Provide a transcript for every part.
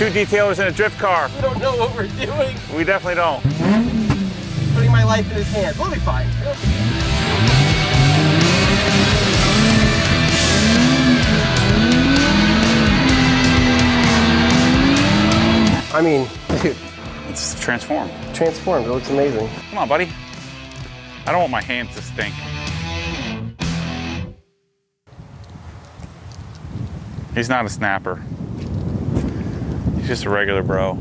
Two detailers in a drift car. We don't know what we're doing. We definitely don't. Putting my life in his hands. We'll be fine. I mean, dude. It's transformed. Transformed. It looks amazing. Come on, buddy. I don't want my hands to stink. He's not a snapper. He's just a regular bro.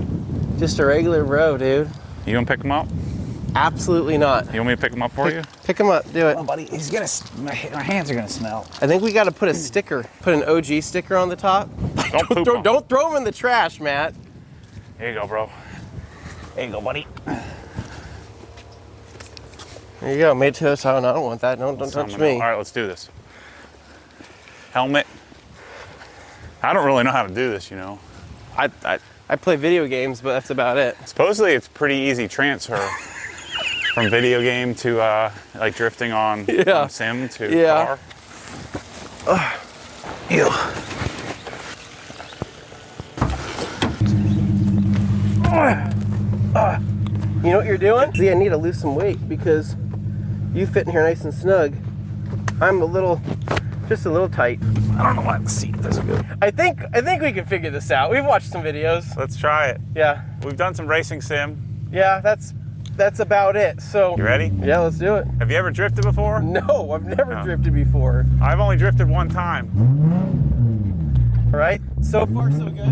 Just a regular bro, dude. You gonna pick him up? Absolutely not. You want me to pick him up for you? Pick him up. Do it. Oh, buddy. He's gonna. My hands are gonna smell. I think we got to put a sticker. Put an OG sticker on the top. Don't poop him. Don't throw him in the trash, Matt. Here you go, bro. There you go, buddy. There you go. Made to us. I don't want that. Don't touch me. All right, let's do this. Helmet. I don't really know how to do this, you know. I play video games, but that's about it. Supposedly, it's pretty easy transfer from video game to like drifting on sim to car. Ew. You know what you're doing? See, I need to lose some weight because you fit in here nice and snug. I'm just a little tight. I don't know why the seat doesn't go. I think we can figure this out. We've watched some videos. Let's try it. Yeah. We've done some racing sim. Yeah, that's about it. So. You ready? Yeah, let's do it. Have you ever drifted before? No, I've never drifted before. I've only drifted one time. All right. So far, so good.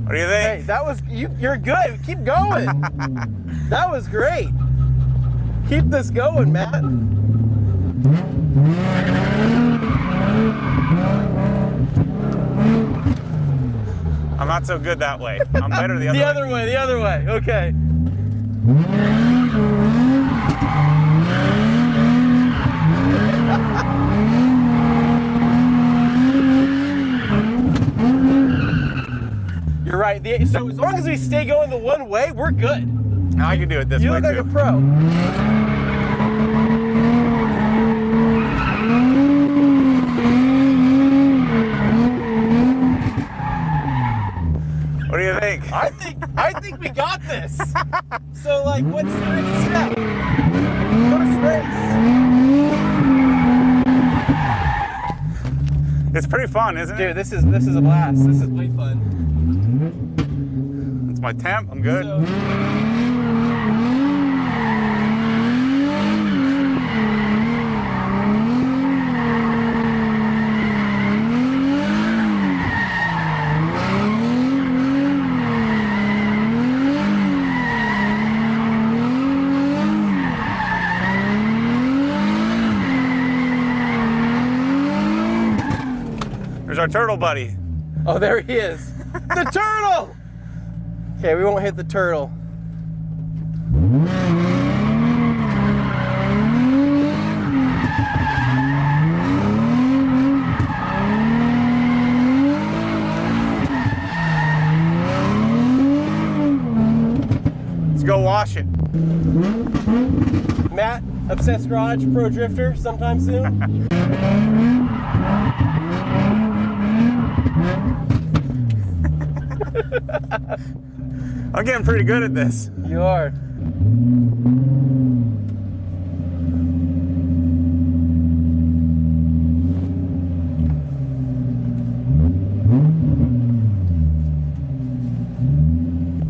What do you think? Hey, that was you're good. Keep going. That was great. Keep this going, Matt. I'm not so good that way. I'm better the other way. The other way. Okay. You're right. So as long as we stay going the one way, we're good. Now I can do it this way. You look like a pro. What do you think? I think we got this. So like, what's the next step? First race. It's pretty fun, isn't it? Dude, this is a blast. This is way fun. It's my temp. I'm good. There's our turtle buddy. Oh, there he is. The turtle! Okay, we won't hit the turtle. Let's go wash it. Matt, Obsessed Garage, Pro Drifter, sometime soon. I'm getting pretty good at this. You are.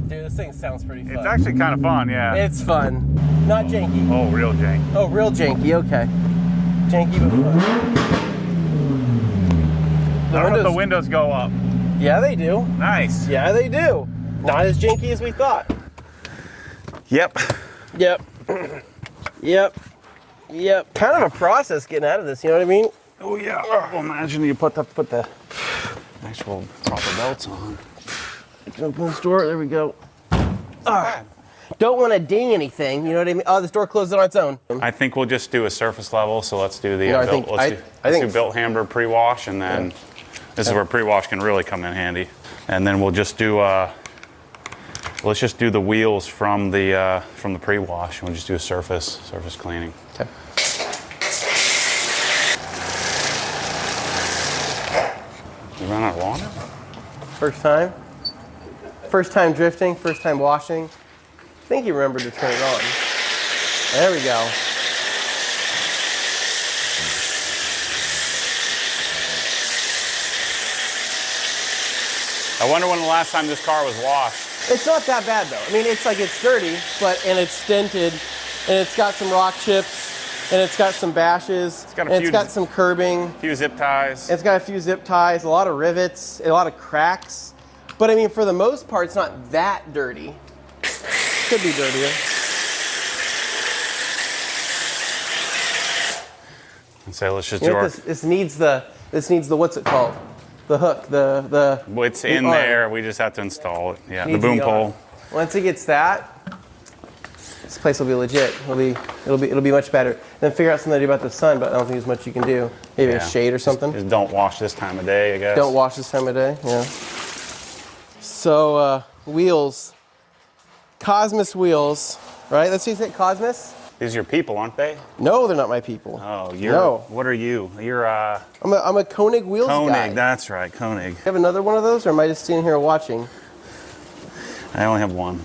Dude, this thing sounds pretty fun. It's actually kind of fun, yeah. It's fun. Not janky. Oh, real jank. Oh, real janky, okay. Janky but fun. I don't know if the windows go up. Yeah, they do. Nice. Yeah, they do. Not as janky as we thought. Yep. Yep. Yep. Yep. Kind of a process getting out of this, you know what I mean? Oh yeah. Well, imagine you put the actual proper belts on. Open this door. There we go. Don't want to ding anything, you know what I mean? Oh, this door closed on its own. I think we'll just do a surface level. So let's do the No, let's do built hammer pre-wash, and then this is where pre-wash can really come in handy. And then we'll just do Let's just do the wheels from the pre-wash. We'll just do a surface cleaning. Okay. You run out of water? First time? First time drifting, first time washing. I think you remembered to turn it on. There we go. I wonder when the last time this car was washed. It's not that bad though. I mean, it's like it's dirty, and it's dented, and it's got some rock chips, and it's got some bashes, it's got some curbing. A few zip ties. It's got a few zip ties, a lot of rivets, a lot of cracks. But I mean, for the most part, it's not that dirty. Could be dirtier. And say, let's just do our... This needs the what's it called? The hook, the It's in there. We just have to install it. Yeah, the boom pole. Once it gets that, this place will be legit. It'll be much better. Then figure out something to do about the sun, but I don't think there's much you can do. Maybe a shade or something. Just don't wash this time of day, I guess. Don't wash this time of day. Yeah. So wheels, Cosmos wheels, right? Let's see, is it Cosmos? These are your people, aren't they? No, they're not my people. Oh, you're. No. What are you? You're I'm a Koenig wheels guy. Koenig, that's right, Koenig. You have another one of those, or am I just sitting here watching? I only have one.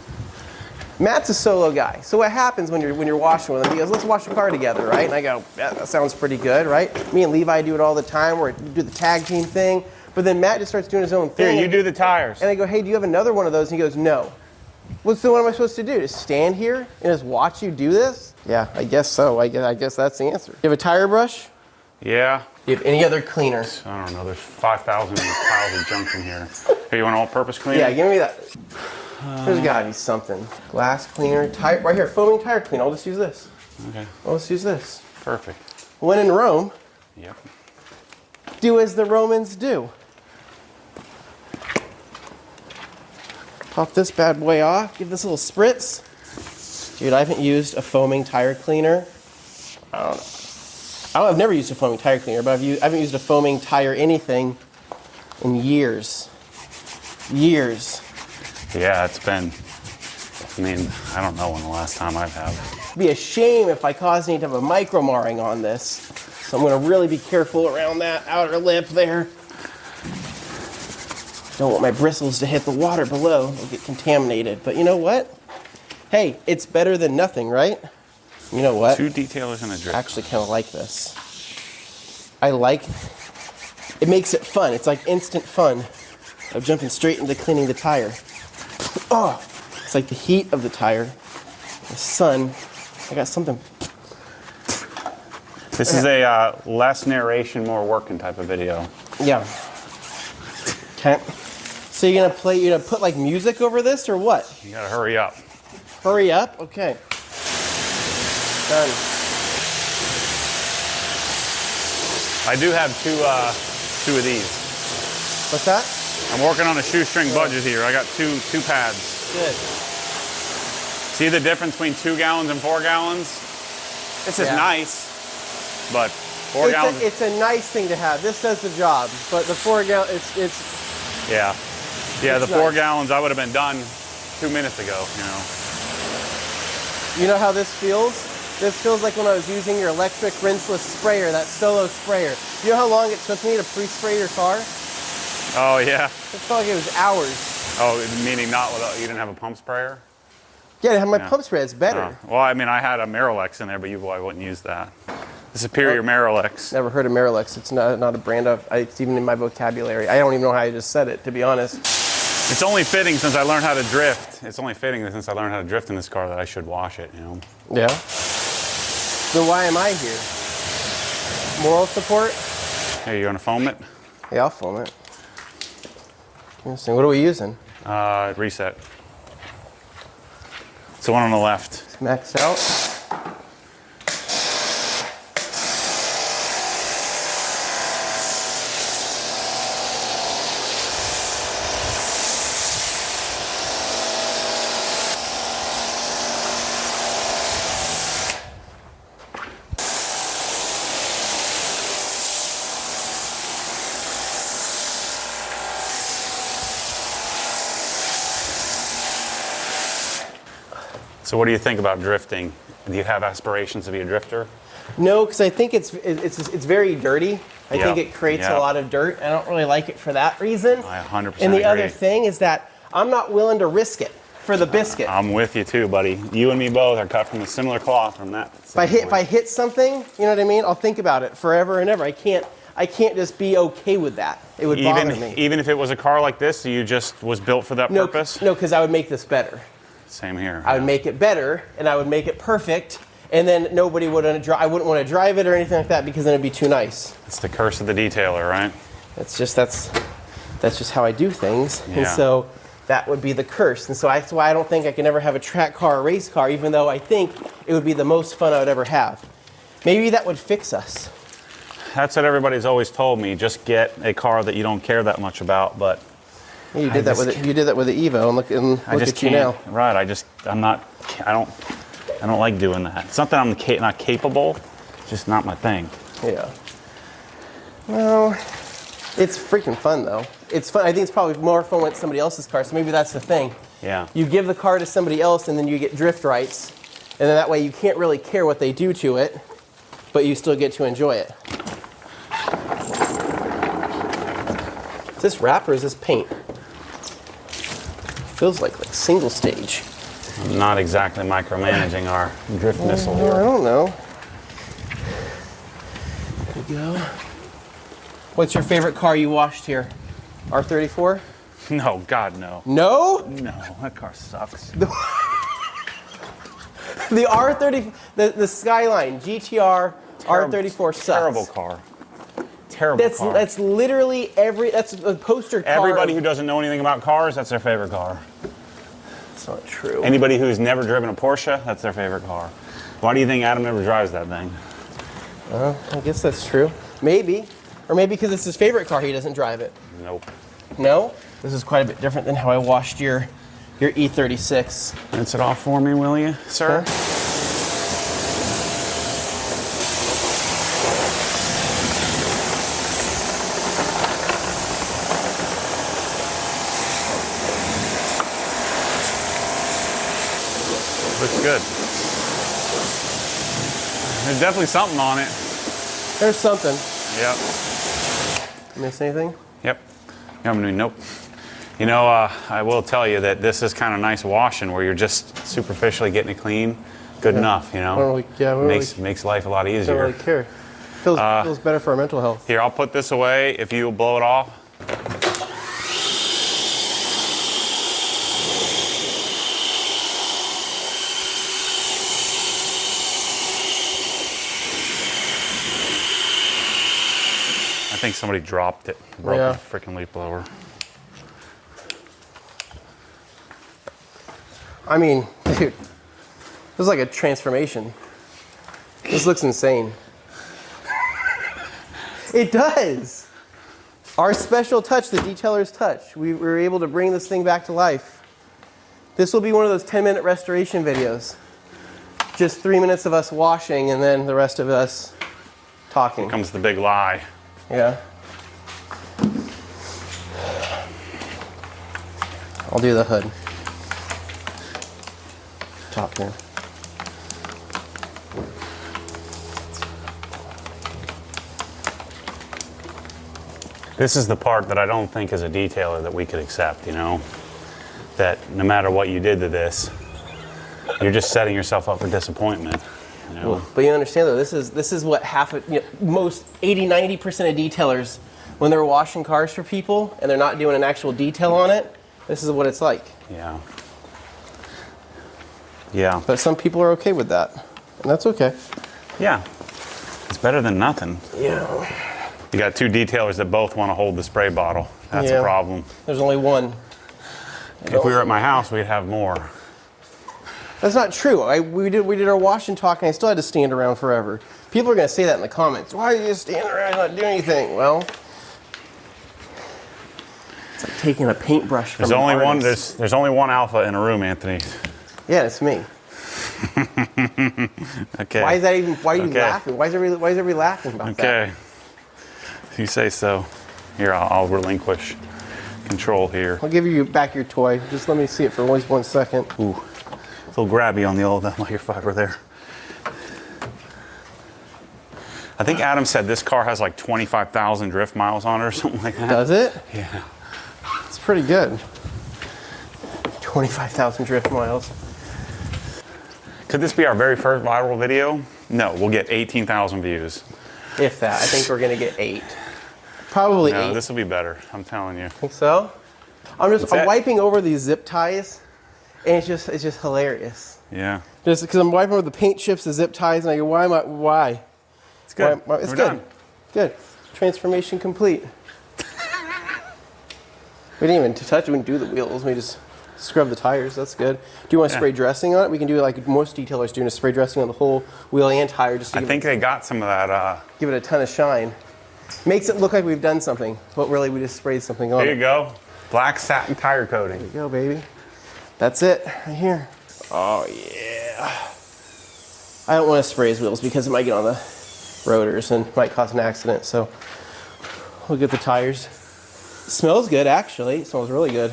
Matt's a solo guy. So what happens when you're washing with him? He goes, let's wash the car together, right? And I go, yeah, that sounds pretty good, right? Me and Levi do it all the time, where we do the tag team thing. But then Matt just starts doing his own thing. Here, you do the tires. And I go, hey, do you have another one of those? And he goes, no. Well, so what am I supposed to do? Just stand here and just watch you do this? Yeah, I guess so. I guess that's the answer. You have a tire brush? Yeah. Do you have any other cleaner? I don't know. There's 5,000 piles of junk in here. Here, you want all-purpose cleaner? Yeah, give me that. There's gotta be something. Glass cleaner, tire, right here, foaming tire cleaner. I'll just use this. Okay. I'll just use this. Perfect. When in Rome, Yep. do as the Romans do. Pop this bad boy off, give this a little spritz. Dude, I haven't used a foaming tire cleaner. I've never used a foaming tire cleaner, but I haven't used a foaming tire anything in years. Years. Yeah, it's been, I mean, I don't know when the last time I've had. It'd be a shame if I caused any type of micro marring on this. So I'm gonna really be careful around that outer lip there. Don't want my bristles to hit the water below. They'll get contaminated. But you know what? Hey, it's better than nothing, right? You know what? 2 detailers and a drift. I actually kind of like this. It makes it fun. It's like instant fun of jumping straight into cleaning the tire. Oh, it's like the heat of the tire, the sun. I got something. This is a less narration, more working type of video. Yeah. Okay. So you're gonna put like music over this or what? You gotta hurry up. Hurry up. Okay. Done. I do have two of these. What's that? I'm working on a shoestring budget here. I got two pads. Good. See the difference between 2 gallons and 4 gallons? This is nice, but 4 gallons. It's a nice thing to have. This does the job, but the 4 gallon, it's. Yeah. Yeah, it's the 4 nice. gallons I would have been done 2 minutes ago, you know. You know how this feels? This feels like when I was using your electric rinseless sprayer, that solo sprayer. You know how long it took me to pre-spray your car? Oh, yeah. It felt like it was hours. Oh, meaning not without, you didn't have a pump sprayer? Yeah, to have my pump spray, it's better. Well, I mean, I had a Marilex in there, but you probably wouldn't use that. The Superior Marilex. Never heard of Marilex. It's not a brand it's even in my vocabulary. I don't even know how I just said it, to be honest. It's only fitting since I learned how to drift. It's only fitting since I learned how to drift in this car that I should wash it, you know. Yeah. Then why am I here? Moral support? Hey, you gonna foam it? Yeah, I'll foam it. Interesting. What are we using? Reset. It's the one on the left. It's maxed out. So what do you think about drifting? Do you have aspirations to be a drifter? No, because I think it's very dirty. I think it creates Yeah. a lot of dirt. I don't really like it for that reason. I 100% And the agree. other thing is that I'm not willing to risk it for the biscuit. I'm with you too, buddy. You and me both are cut from a similar cloth from that. If I hit something, you know what I mean? I'll think about it forever and ever. I can't just be okay with that. It would bother me. Even if it was a car like this, you just was built for that purpose? No, because I would make this better. Same here. I would make it better, and I would make it perfect, and then nobody would. I wouldn't want to drive it or anything like that because then it'd be too nice. It's the curse of the detailer, right? That's just how I do things, and Yeah. so that would be the curse. And so that's why I don't think I can ever have a track car or race car, even though I think it would be the most fun I would ever have. Maybe that would fix us. That's what everybody's always told me. Just get a car that you don't care that much about, but You did that with the Evo, and look I just at you can't. now. Right? I don't like doing that. It's not that I'm not capable. It's just not my thing. Yeah. Well, it's freaking fun though. It's fun. I think it's probably more fun when it's somebody else's car. So maybe that's the thing. Yeah. You give the car to somebody else, and then you get drift rights, and then that way you can't really care what they do to it, but you still get to enjoy it. Is this wrap or is this paint? Feels like single stage. I'm not exactly micromanaging our Drift Missle I here. don't know. There we go. What's your favorite car you washed here? R34? No, God, no. No? No, that car sucks. The R30, the Skyline GTR R34 sucks. Terrible car. Terrible car. That's literally that's a poster car. Everybody who doesn't know anything about cars, that's their favorite car. That's not true. Anybody who's never driven a Porsche, that's their favorite car. Why do you think Adam never drives that thing? I guess that's true. Maybe. Or maybe because it's his favorite car, he doesn't drive it. Nope. No? This is quite a bit different than how I washed your E36. Rinse it off for me, will you, sir? Huh? Looks good. There's definitely something on it. There's something. Yep. Miss anything? Yep. Nope. You know, I will tell you that this is kind of nice washing where you're just superficially getting it clean. Good enough, you know? I don't really, Makes life a lot I don't easier. really care. Feels better for our mental health. Here, I'll put this away if you blow it off. I think somebody dropped it. Broke Yeah. the freaking leaf blower. I mean, dude, this is like a transformation. This looks insane. It does. Our special touch, the detailer's touch. We were able to bring this thing back to life. This will be one of those 10-minute restoration videos. Just 3 minutes of us washing and then the rest of us talking. Here comes the big lie. Yeah. I'll do the hood. Top here. This is the part that I don't think as a detailer that we could accept, you know? That no matter what you did to this, you're just setting yourself up for disappointment. You know? But you understand though, this is what most 80-90% of detailers, when they're washing cars for people and they're not doing an actual detail on it, this is what it's like. Yeah. Yeah. But some people are okay with that, and that's okay. Yeah. It's better than nothing. Yeah. You got two detailers that both want to hold the spray bottle. That's Yeah. a problem. There's only one. If we were at my house, we'd have more. That's not true. We did our wash and talk, and I still had to stand around forever. People are going to say that in the comments. Why are you just standing around and not doing anything? Well, it's like taking a paintbrush from There's only an one. artist. There's only one alpha in a room, Anthony. Yeah, it's me. Okay. Why is that even? Why are you Okay. laughing? Why is everybody laughing about that? Okay. If you say so. Here, I'll relinquish control here. I'll give you back your toy. Just let me see it for at least 1 second. Ooh. little grabby on the old microfiber there. I think Adam said this car has like 25,000 drift miles on it or something like that. Does it? Yeah. It's pretty good. 25,000 drift miles. Could this be our very first viral video? No, we'll get 18,000 views. If that. I think we're going to get 8. Probably 8. No, this will be better. I'm telling you. Think so? I'm wiping over these zip ties, and it's just hilarious. Yeah. Just because I'm wiping over the paint chips, the zip ties, and I go, why? It's good. It's We're good. done. Good. Transformation complete. We didn't even touch it. We didn't do the wheels. We just scrub the tires. That's good. Do you want to spray dressing on it? We can do it like most detailers do, spray dressing on the whole wheel and tire. Just to I think they got some of that. Give it a ton of shine. Makes it look like we've done something, but really we just sprayed something on it. There you go. Black satin tire coating. There you go, baby. That's it, right here. Oh, yeah. I don't want to spray his wheels because it might get on the rotors and might cause an accident, so we'll get the tires. It smells good, actually. It smells really good.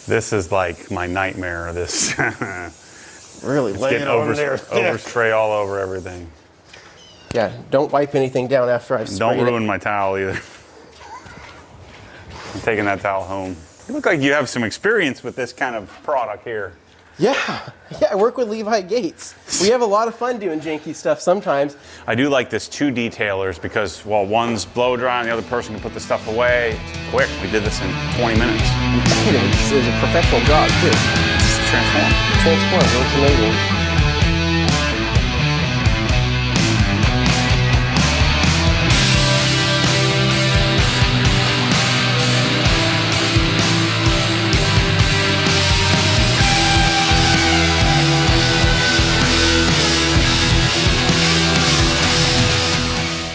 This is like my nightmare. This Really laying over there. Overspray all over everything. Yeah, don't wipe anything down after I've sprayed Don't ruin my towel either. I'm taking that towel home. You look like you have some experience with this kind of product here. Yeah, I work with Levi Gates. We have a lot of fun doing janky stuff sometimes. I do like this 2 detailers because while one's blow dry and the other person can put the stuff away, it's quick. We did this in 20 minutes. It was a professional job, too. Transform. It looks amazing.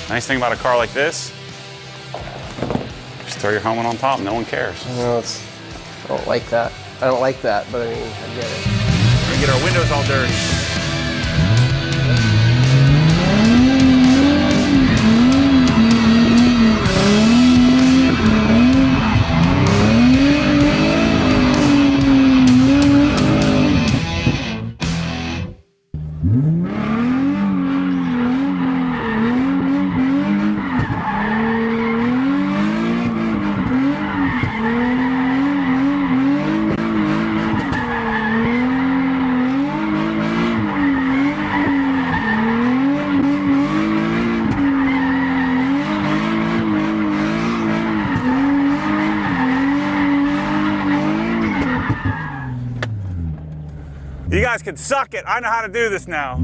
Nice thing about a car like this, just throw your helmet on top, no one cares. No, I don't like that. I don't like that, but I mean, I get it. We're gonna get our windows all dirty. You guys can suck it. I know how to do this now.